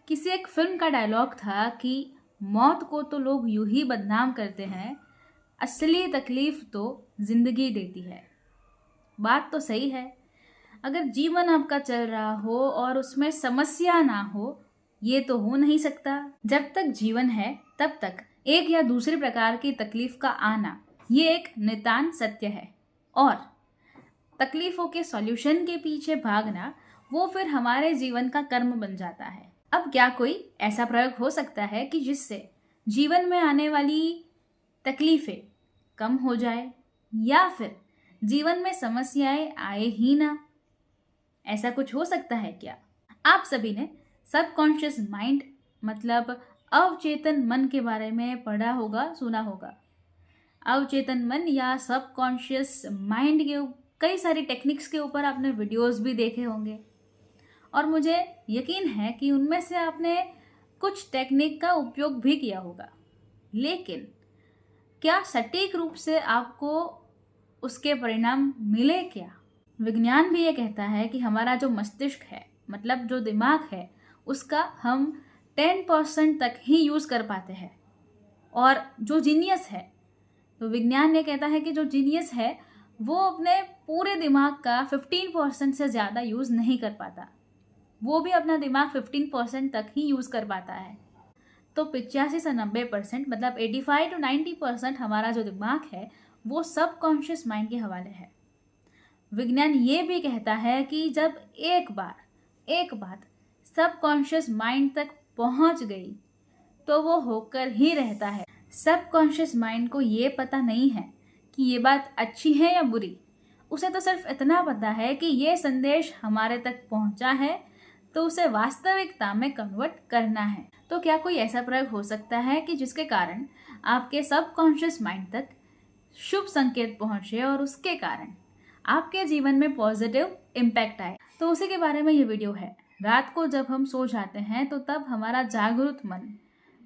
किसी एक फिल्म का डायलॉग था कि मौत को तो लोग यूं ही बदनाम करते हैं, असली तकलीफ तो जिंदगी देती है। बात तो सही है। अगर जीवन आपका चल रहा हो और उसमें समस्या ना हो, ये तो हो नहीं सकता। जब तक जीवन है तब तक एक या दूसरे प्रकार की तकलीफ का आना, ये एक नितान सत्य है। और तकलीफों के सॉल्यूशन के पीछे भागना, वो फिर हमारे जीवन का कर्म बन जाता है। अब क्या कोई ऐसा प्रयोग हो सकता है कि जिससे जीवन में आने वाली तकलीफें कम हो जाए, या फिर जीवन में समस्याएं आए ही ना? ऐसा कुछ हो सकता है क्या? आप सभी ने सबकॉन्शियस माइंड मतलब अवचेतन मन के बारे में पढ़ा होगा, सुना होगा। अवचेतन मन या सबकॉन्शियस माइंड के कई सारी टेक्निक्स के ऊपर आपने वीडियोस भी देखे होंगे, और मुझे यकीन है कि उनमें से आपने कुछ टेक्निक का उपयोग भी किया होगा। लेकिन क्या सटीक रूप से आपको उसके परिणाम मिले क्या? विज्ञान भी ये कहता है कि हमारा जो मस्तिष्क है, मतलब जो दिमाग है, उसका हम 10% तक ही यूज कर पाते हैं। और जो जीनियस है, तो विज्ञान ये कहता है कि जो जीनियस है वो अपने पूरे दिमाग का 15% से ज़्यादा यूज़ नहीं कर पाता। वो भी अपना दिमाग 15% तक ही यूज़ कर पाता है। तो 85 से 90% मतलब 85 to 90% हमारा जो दिमाग है वो सबकॉन्शियस माइंड के हवाले है। विज्ञान ये भी कहता है कि जब एक बात सबकॉन्शियस माइंड तक पहुंच गई तो वो होकर ही रहता है। सबकॉन्शियस माइंड को ये पता नहीं है कि ये बात अच्छी है या बुरी। उसे तो सिर्फ इतना पता है कि ये संदेश हमारे तक पहुंचा है, तो उसे वास्तविकता में कन्वर्ट करना है। तो क्या कोई ऐसा प्रयोग हो सकता है कि जिसके कारण आपके सबकॉन्शियस माइंड तक शुभ संकेत पहुंचे और उसके कारण आपके जीवन में पॉजिटिव इम्पैक्ट आए? तो उसी के बारे में ये वीडियो है। रात को जब हम सो जाते हैं तो तब हमारा जागरूक मन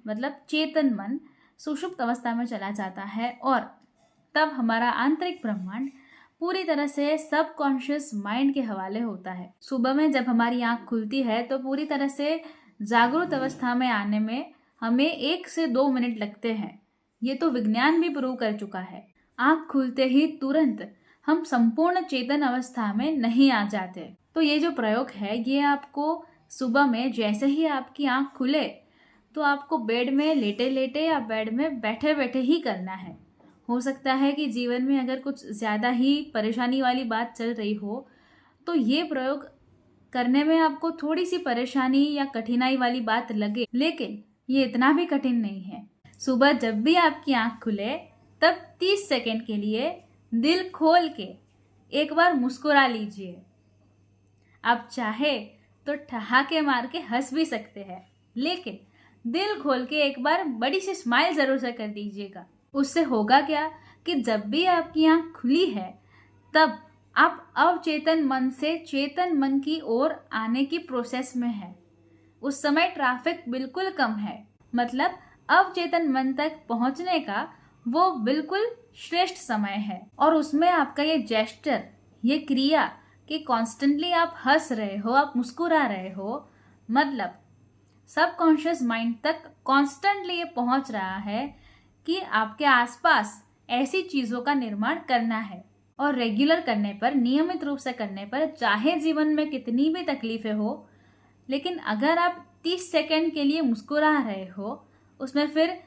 मतलब चेतन मन सुषुप्त अवस्था में चला जाता है, और तब हमारा आंतरिक ब्रह्मांड पूरी तरह से सबकॉन्शियस माइंड के हवाले होता है। सुबह में जब हमारी आंख खुलती है तो पूरी तरह से जागरूक अवस्था में आने में हमें 1 से 2 मिनट लगते हैं। ये तो विज्ञान भी प्रूव कर चुका है। आंख खुलते ही तुरंत हम संपूर्ण चेतन अवस्था में नहीं आ जाते। तो ये जो प्रयोग है, ये आपको सुबह में जैसे ही आपकी आंख खुले तो आपको बेड में लेटे लेटे या बेड में बैठे बैठे ही करना है। हो सकता है कि जीवन में अगर कुछ ज़्यादा ही परेशानी वाली बात चल रही हो तो ये प्रयोग करने में आपको थोड़ी सी परेशानी या कठिनाई वाली बात लगे, लेकिन ये इतना भी कठिन नहीं है। सुबह जब भी आपकी आंख खुले तब 30 सेकेंड के लिए दिल खोल के एक बार मुस्कुरा लीजिए। आप चाहे तो ठहाके मार के हंस भी सकते हैं, लेकिन दिल खोल के एक बार बड़ी सी स्माइल जरूर से कर दीजिएगा। उससे होगा क्या कि जब भी आपकी आंख खुली है तब आप अवचेतन मन से चेतन मन की ओर आने की प्रोसेस में है। उस समय ट्रैफिक बिल्कुल कम है, मतलब अवचेतन मन तक पहुंचने का वो बिल्कुल श्रेष्ठ समय है। और उसमें आपका ये जेस्चर, ये क्रिया कि कॉन्स्टेंटली आप हंस रहे हो, आप मुस्कुरा रहे हो, मतलब सबकॉन्शियस माइंड तक कॉन्स्टेंटली ये पहुंच रहा है कि आपके आसपास ऐसी चीज़ों का निर्माण करना है। और रेगुलर करने पर, नियमित रूप से करने पर, चाहे जीवन में कितनी भी तकलीफें हो, लेकिन अगर आप 30 सेकेंड के लिए मुस्कुरा रहे हो, उसमें फिर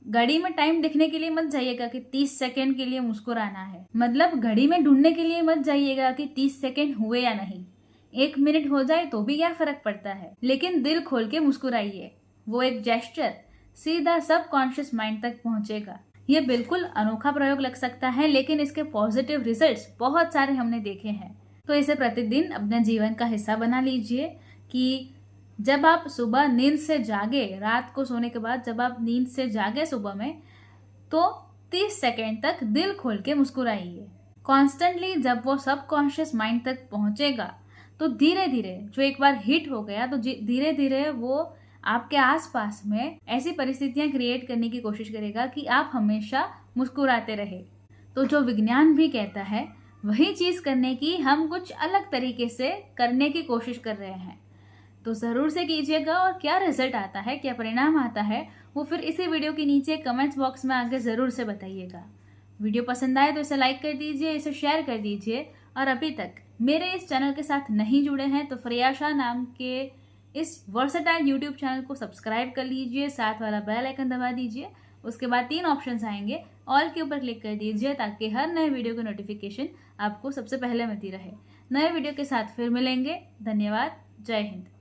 घड़ी में टाइम देखने के लिए मत जाइएगा कि 30 सेकेंड के लिए मुस्कुराना है। मतलब घड़ी में ढूंढने के लिए मत जाइएगा कि 30 सेकेंड हुए या नहीं। 1 मिनट हो जाए तो भी क्या फर्क पड़ता है, लेकिन दिल खोल के मुस्कुराइए। वो एक जेस्चर सीधा सबकॉन्शियस माइंड तक पहुंचेगा। ये बिल्कुल अनोखा प्रयोग लग सकता है, लेकिन इसके पॉजिटिव रिजल्ट्स बहुत सारे हमने देखे हैं। तो इसे प्रतिदिन अपने जीवन का हिस्सा बना लीजिए कि जब आप सुबह नींद से जागे, रात को सोने के बाद जब आप नींद से जागे सुबह में, तो 30 सेकेंड तक दिल खोल के मुस्कुराइए। कॉन्स्टेंटली जब वो सबकॉन्शियस माइंड तक पहुंचेगा तो धीरे धीरे जो एक बार हिट हो गया तो धीरे धीरे वो आपके आसपास में ऐसी परिस्थितियां क्रिएट करने की कोशिश करेगा कि आप हमेशा मुस्कुराते रहे। तो जो विज्ञान भी कहता है वही चीज करने की हम कुछ अलग तरीके से करने की कोशिश कर रहे हैं। तो ज़रूर से कीजिएगा और क्या रिजल्ट आता है, क्या परिणाम आता है, वो फिर इसी वीडियो के नीचे कमेंट्स बॉक्स में आके ज़रूर से बताइएगा। वीडियो पसंद आए तो इसे लाइक कर दीजिए, इसे शेयर कर दीजिए और अभी तक मेरे इस चैनल के साथ नहीं जुड़े हैं तो फ्रेयाशा नाम के इस वर्सेटाइल यूट्यूब चैनल को सब्सक्राइब कर लीजिए, साथ वाला बेल आइकन दबा दीजिए। उसके बाद 3 ऑप्शंस आएंगे, ऑल के ऊपर क्लिक कर दीजिए ताकि हर नए वीडियो की नोटिफिकेशन आपको सबसे पहले मिलती रहे। नए वीडियो के साथ फिर मिलेंगे। धन्यवाद। जय हिंद।